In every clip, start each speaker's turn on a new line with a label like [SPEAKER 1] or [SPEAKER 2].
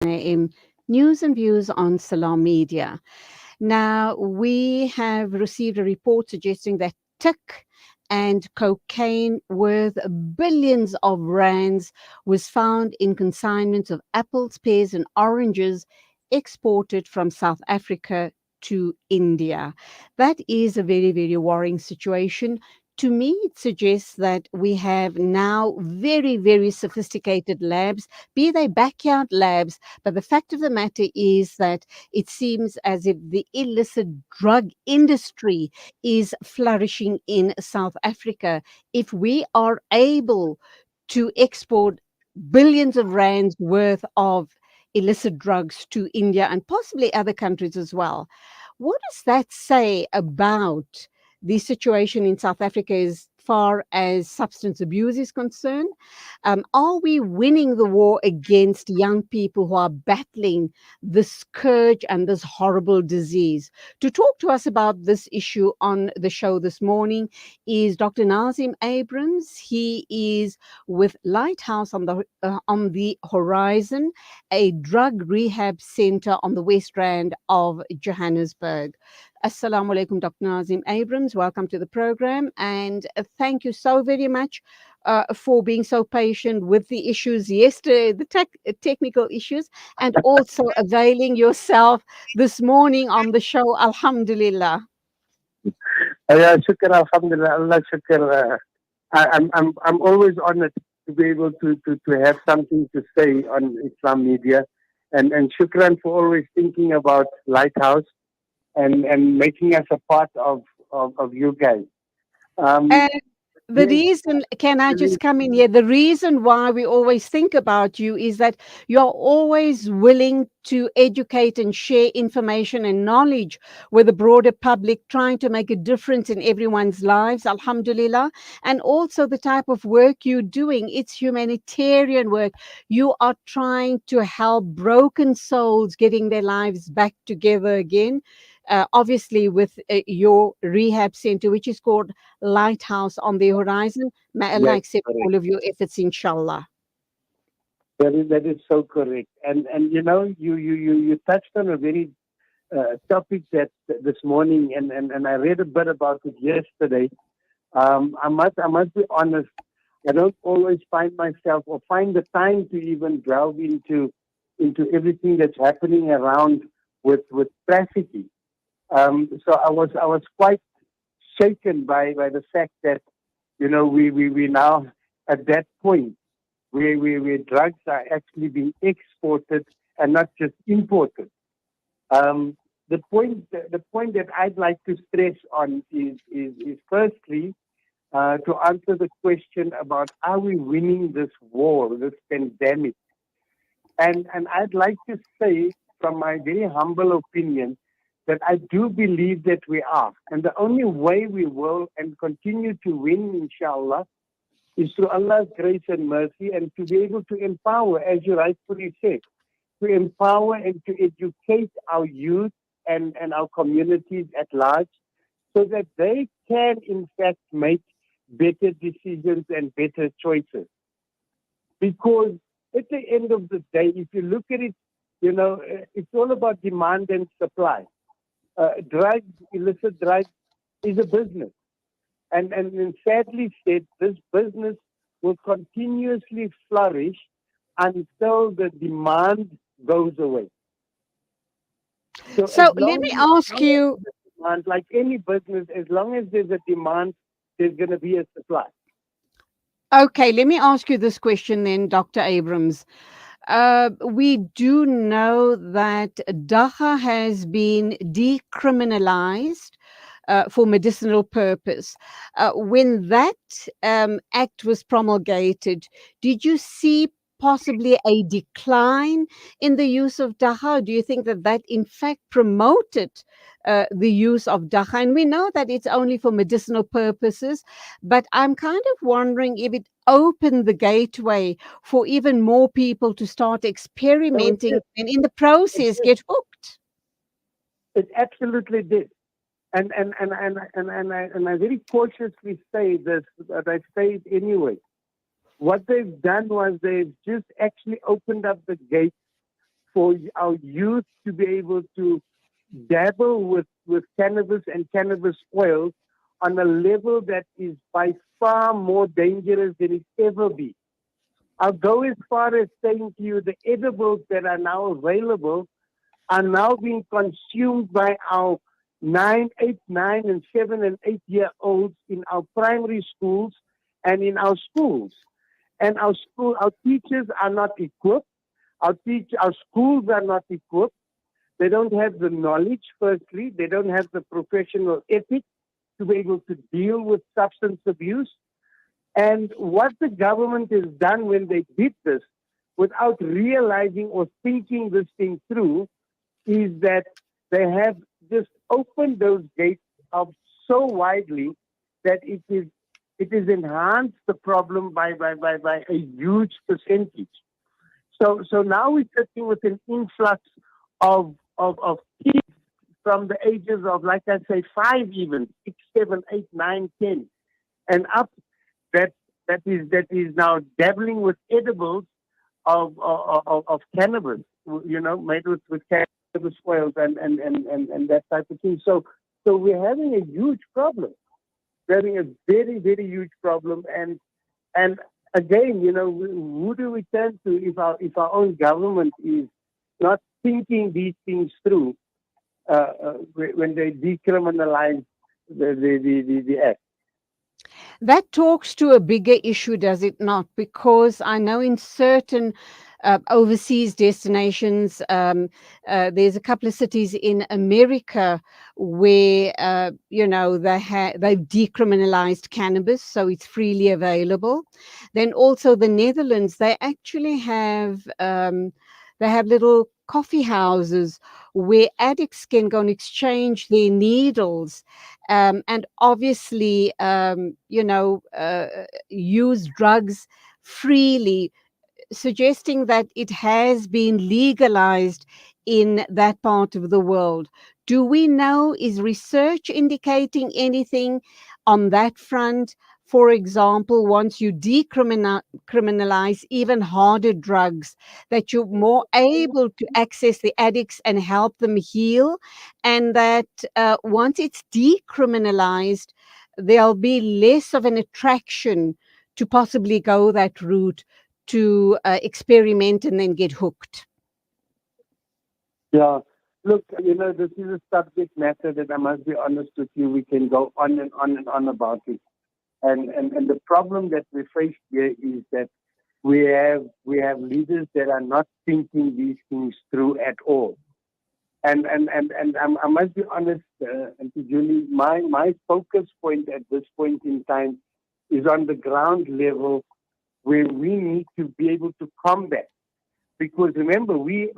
[SPEAKER 1] AM News and Views on Salam Media. Now, we have received a report suggesting that tick and cocaine worth billions of rands was found in consignments of apples, pears, and oranges exported from South Africa to India. That is a very, very worrying situation. To me, it suggests that we have now very, very sophisticated labs, be they backyard labs. But the fact of the matter is that it seems as if the illicit drug industry is flourishing in South Africa. If we are able to export billions of rands worth of illicit drugs to India and possibly other countries as well, what does that say about the situation in South Africa as far as substance abuse is concerned? Are we winning the war against young people who are battling this scourge and this horrible disease? To talk to us about this issue on the show this morning is Dr. Nazeem Abrahams. He is with Lighthouse on the Horizon, a drug rehab center on the West Rand of Johannesburg. Assalamu alaikum, Dr. Nazeem Abrahams. Welcome to the program, and thank you so very much for being so patient with the issues yesterday, the technical issues, and also availing yourself this morning on the show. Alhamdulillah.
[SPEAKER 2] Yeah, shukr, alhamdulillah, Allah shukr. I'm always honored to be able to have something to say on Islam media, and shukran for always thinking about Lighthouse and making us a part of you guys. Um,
[SPEAKER 1] And the
[SPEAKER 2] yes,
[SPEAKER 1] reason, can I
[SPEAKER 2] really,
[SPEAKER 1] just come in here? The reason why we always think about you is that you're always willing to educate and share information and knowledge with the broader public, trying to make a difference in everyone's lives, alhamdulillah. And also the type of work you're doing, it's humanitarian work. You are trying to help broken souls getting their lives back together again. Obviously, with your rehab center, which is called Lighthouse on the Horizon. May Allah
[SPEAKER 2] yes,
[SPEAKER 1] accept
[SPEAKER 2] correct.
[SPEAKER 1] all of your efforts, inshallah.
[SPEAKER 2] That is so correct. And you touched on a very topic that this morning, and I read a bit about it yesterday. I must be honest. I don't always find myself or find the time to even delve into everything that's happening around with trafficking. So I was quite shaken by the fact that we now at that point where drugs are actually being exported and not just imported. The point that I'd like to stress on is firstly to answer the question about are we winning this war, this pandemic, and I'd like to say from my very humble opinion that I do believe that we are, and the only way we will and continue to win, inshallah, is through Allah's grace and mercy, and to be able to empower, as you rightfully said, to empower and to educate our youth and our communities at large so that they can, in fact, make better decisions and better choices. Because at the end of the day, if you look at it, it's all about demand and supply. Drugs, illicit drugs, is a business. And sadly said, this business will continuously flourish until the demand goes away. So as
[SPEAKER 1] So let me
[SPEAKER 2] long
[SPEAKER 1] ask
[SPEAKER 2] as
[SPEAKER 1] you.
[SPEAKER 2] there's a demand, like any business, as long as there's a demand, there's going to be a supply.
[SPEAKER 1] Okay, let me ask you this question then, Dr. Abrams. We do know that Dagga has been decriminalized for medicinal purpose. When that act was promulgated, did you see possibly a decline in the use of Dagga? Do you think that that in fact promoted the use of Dagga? And we know that it's only for medicinal purposes, but I'm kind of wondering if it opened the gateway for even more people to start
[SPEAKER 2] So it
[SPEAKER 1] experimenting
[SPEAKER 2] did.
[SPEAKER 1] and in the
[SPEAKER 2] It
[SPEAKER 1] process
[SPEAKER 2] did.
[SPEAKER 1] get hooked.
[SPEAKER 2] It absolutely did. And I very cautiously say this, but I say it anyway. What they've done was they've just actually opened up the gate for our youth to be able to dabble with cannabis and cannabis oils on a level that is by far more dangerous than it's ever been. I'll go as far as saying to you the edibles that are now available are now being consumed by our 9, 8, 9, and 7 and 8 year olds in our primary schools and in our schools. And our teachers are not equipped. Our schools are not equipped. They don't have the knowledge, firstly. They don't have the professional ethics to be able to deal with substance abuse. And what the government has done when they did this, without realizing or thinking this thing through, is that they have just opened those gates up so widely that it is enhanced the problem by a huge percentage. So now we're sitting with an influx of kids from the ages of, like I say, 5, even 6, 7, 8, 9, 10, and up, that is now dabbling with edibles of cannabis, made with cannabis oils and that type of thing. So we're having a huge problem. We're having a very, very huge problem. And again, who do we turn to if our own government is not thinking these things through when they decriminalize the act?
[SPEAKER 1] That talks to a bigger issue, does it not? Because I know in certain overseas destinations, there's a couple of cities in America where they've decriminalized cannabis, so it's freely available. Then also the Netherlands, they actually have little coffee houses where addicts can go and exchange their needles, and obviously, use drugs freely, suggesting that it has been legalized in that part of the world. Do we know, is research indicating anything on that front? For example, once you decriminalize even harder drugs, that you're more able to access the addicts and help them heal, and that once it's decriminalized, there'll be less of an attraction to possibly go that route, to experiment and then get hooked.
[SPEAKER 2] Yeah. Look, this is a subject matter that I must be honest with you, we can go on and on and on about it. And the problem that we face here is that we have leaders that are not thinking these things through at all. And I must be honest, Auntie Julie, my focus point at this point in time is on the ground level, where we need to be able to combat. Because remember, we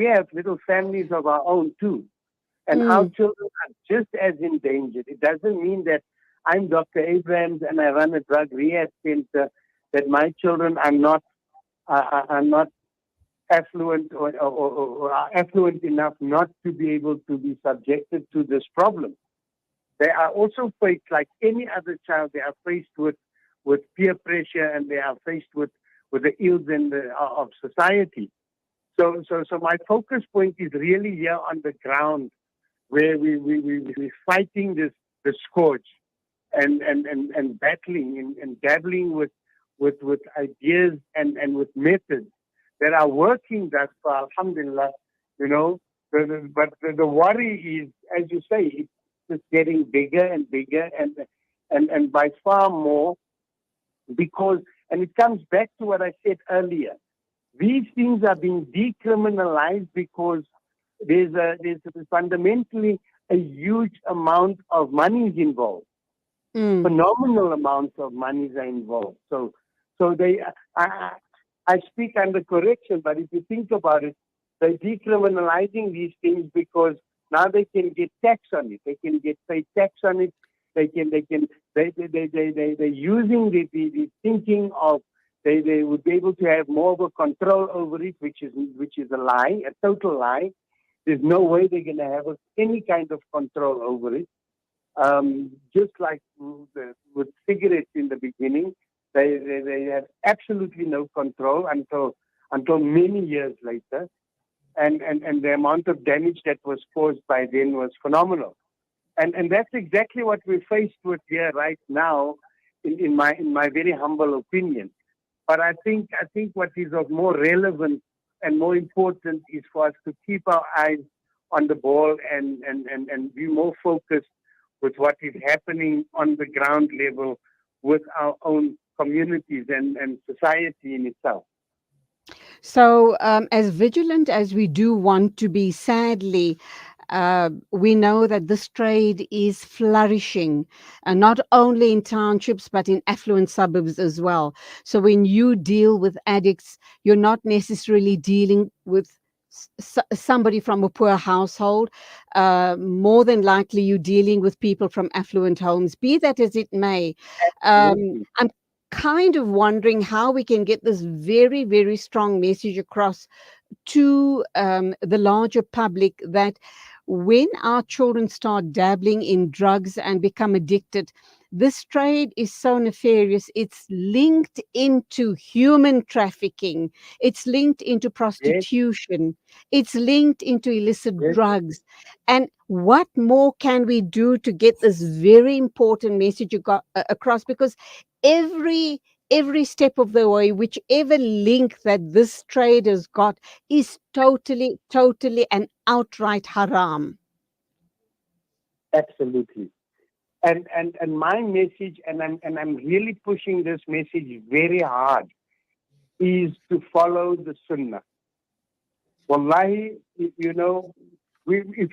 [SPEAKER 2] have little families of our own too. And our children are just as endangered. It doesn't mean that I'm Dr. Abrahams and I run a drug rehab center, that my children are not affluent or are affluent enough not to be able to be subjected to this problem. They are also faced, like any other child, they are faced with peer pressure, and they are faced with the ills of society. So my focus point is really here on the ground, where we're fighting the scourge and battling and dabbling with ideas and with methods that are working thus far, alhamdulillah, but the worry is, as you say, it's just getting bigger and bigger and by far more, because, and it comes back to what I said earlier, these things are being decriminalized because there's fundamentally a huge amount of money is involved. Phenomenal amounts of money are involved. So they, I speak under correction, but if you think about it, they're decriminalizing these things because now they can get tax on it. They can get paid tax on it. They're using the thinking of they would be able to have more of a control over it, which is a lie, a total lie. There's no way they're going to have any kind of control over it. Just like with cigarettes in the beginning, they had absolutely no control until many years later. and the amount of damage that was caused by then was phenomenal. And that's exactly what we're faced with here right now, in my very humble opinion. But I think what is of more relevant and more important is for us to keep our eyes on the ball and be more focused with what is happening on the ground level with our own communities and society in itself.
[SPEAKER 1] So, as vigilant as we do want to be, sadly, we know that this trade is flourishing, not only in townships but in affluent suburbs as well. So, when you deal with addicts, you're not necessarily dealing with somebody from a poor household. More than likely, you're dealing with people from affluent homes. Be that as it may,
[SPEAKER 2] Absolutely.
[SPEAKER 1] I'm kind of wondering how we can get this very, very strong message across to the larger public that when our children start dabbling in drugs and become addicted, this trade is so nefarious. It's linked into human trafficking, it's linked into
[SPEAKER 2] Yes,
[SPEAKER 1] prostitution, it's linked into illicit
[SPEAKER 2] yes,
[SPEAKER 1] drugs. And what more can we do to get this very important message across? Because every every step of the way, whichever link that this trade has got is totally, totally and outright haram.
[SPEAKER 2] absolutely. And my message, and I'm really pushing this message very hard, is to follow the Sunnah. Wallahi, if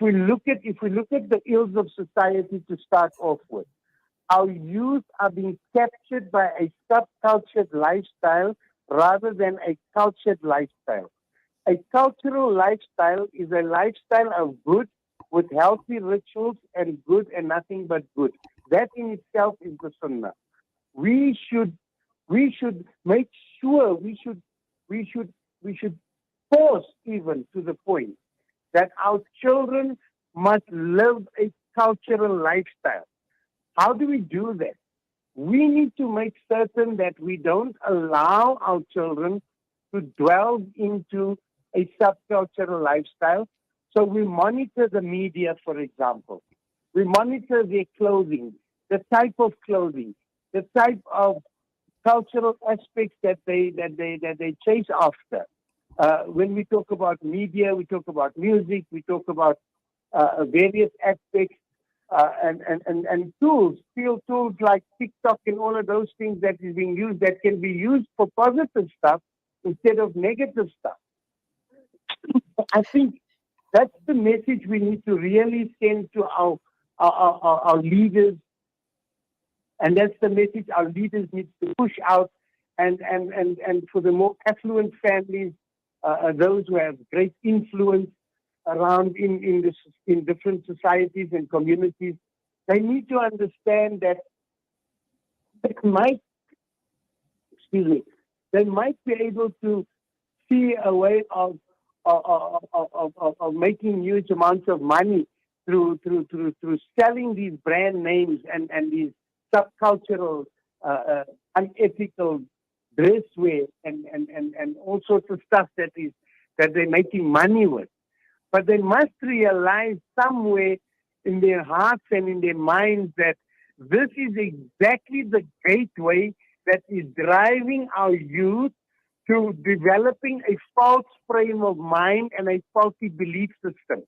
[SPEAKER 2] we look at the ills of society to start off with, our youth are being captured by a subcultured lifestyle rather than a cultured lifestyle. A cultural lifestyle is a lifestyle of good with healthy rituals and good and nothing but good. That in itself is the Sunnah. We should we should make sure we should force even to the point that our children must live a cultural lifestyle. How do we do that? We need to make certain that we don't allow our children to dwell into a subcultural lifestyle. So we monitor the media, for example. We monitor their clothing, the type of clothing, the type of cultural aspects that they chase after. When we talk about media, we talk about music, we talk about various aspects and tools, field tools like TikTok and all of those things that is being used that can be used for positive stuff instead of negative stuff. I think that's the message we need to really send to our leaders, and that's the message our leaders need to push out. And for the more affluent families, those who have great influence around in different societies and communities, they need to understand that they might, excuse me, they might be able to see a way of making huge amounts of money through selling these brand names and these subcultural, unethical dress wear and all sorts of stuff that they're making money with. But they must realize somewhere in their hearts and in their minds that this is exactly the gateway that is driving our youth to developing a false frame of mind and a faulty belief system.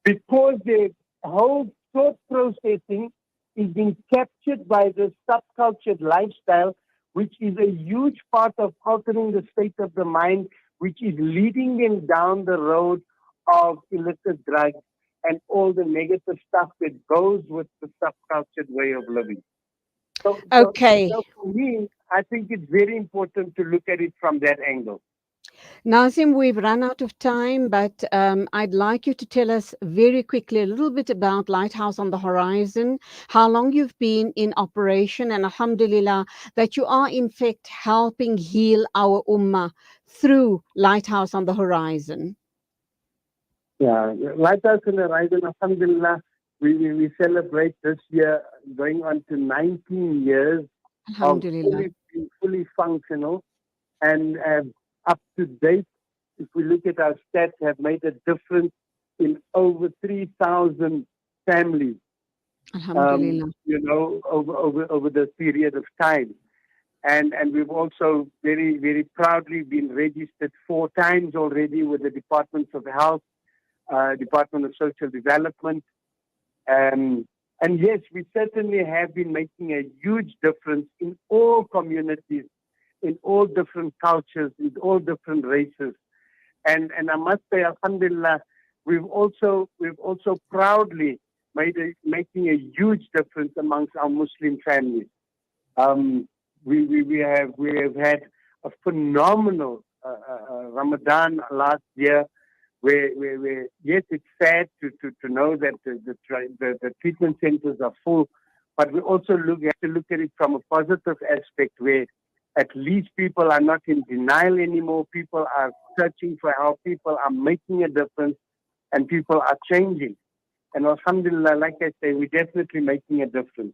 [SPEAKER 2] Because their whole thought processing is being captured by this subcultured lifestyle, which is a huge part of altering the state of the mind, which is leading them down the road of illicit drugs and all the negative stuff that goes with the subcultured way of living. So, so,
[SPEAKER 1] Okay.
[SPEAKER 2] so for me, I think it's very important to look at it from that angle.
[SPEAKER 1] Nazim, we've run out of time, but I'd like you to tell us very quickly a little bit about Lighthouse on the Horizon, how long you've been in operation, and alhamdulillah, that you are in fact helping heal our ummah through Lighthouse on the Horizon.
[SPEAKER 2] Yeah, Lighthouse on the Horizon, alhamdulillah, we celebrate this year going on to 19 years of
[SPEAKER 1] Alhamdulillah.
[SPEAKER 2] fully functional and up to date if we look at our stats, have made a difference in over 3,000 families,
[SPEAKER 1] Alhamdulillah.
[SPEAKER 2] over the period of time. And we've also very, very proudly been registered 4 times already with the Departments of Health, Department of Social Development. And yes, we certainly have been making a huge difference in all communities, in all different cultures, in all different races. And I must say, alhamdulillah, we've also proudly making a huge difference amongst our Muslim families. We have had a phenomenal Ramadan last year, where yes, it's sad to know that the treatment centers are full, but we also have to look at it from a positive aspect, where at least people are not in denial anymore. People are searching for help. People are making a difference, and people are changing. And alhamdulillah, like I say, we're definitely making a difference.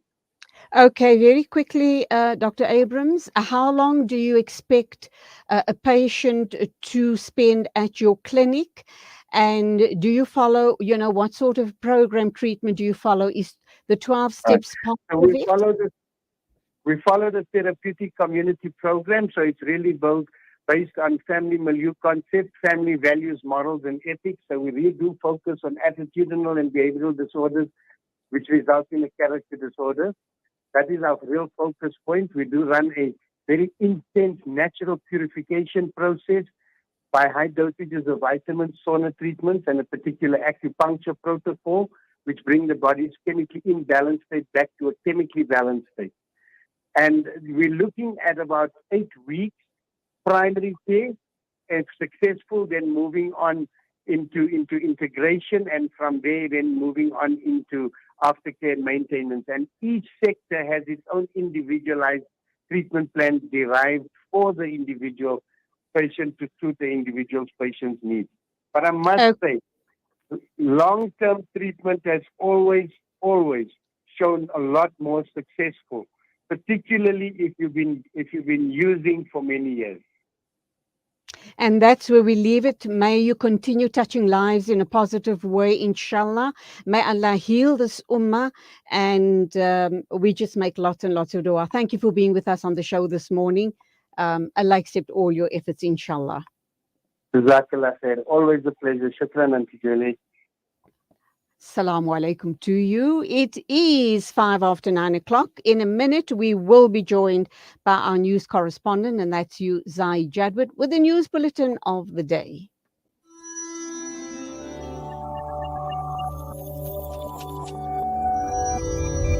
[SPEAKER 1] Okay, very quickly, Dr. Abrams, how long do you expect a patient to spend at your clinic? And do you follow, what sort of program treatment do you follow? Is the 12 steps part
[SPEAKER 2] So
[SPEAKER 1] of it?
[SPEAKER 2] we follow the therapeutic community program. So it's really both based on family milieu concept, family values, morals, and ethics. So we really do focus on attitudinal and behavioral disorders, which result in a character disorder. That is our real focus point. We do run a very intense natural purification process by high dosages of vitamins, sauna treatments, and a particular acupuncture protocol, which bring the body's chemically imbalanced state back to a chemically balanced state. And we're looking at about 8 weeks primary care. If successful, then moving on into integration, and from there then moving on into aftercare maintenance. And each sector has its own individualized treatment plan derived for the individual patient to suit the individual patient's needs. But I must say, long-term treatment has always shown a lot more successful, particularly if you've been using for many years.
[SPEAKER 1] And that's where we leave it. May you continue touching lives in a positive way, inshallah. May Allah heal this ummah. And we just make lots and lots of dua. Thank you for being with us on the show this morning. Allah accept all your efforts, inshallah.
[SPEAKER 2] Jazakallah khair. Always a pleasure. Shukran, Auntie Julie.
[SPEAKER 1] Assalamu alaikum to you. It is 9:05. In a minute, we will be joined by our news correspondent, and that's you, Zai Jadwat, with the news bulletin of the day.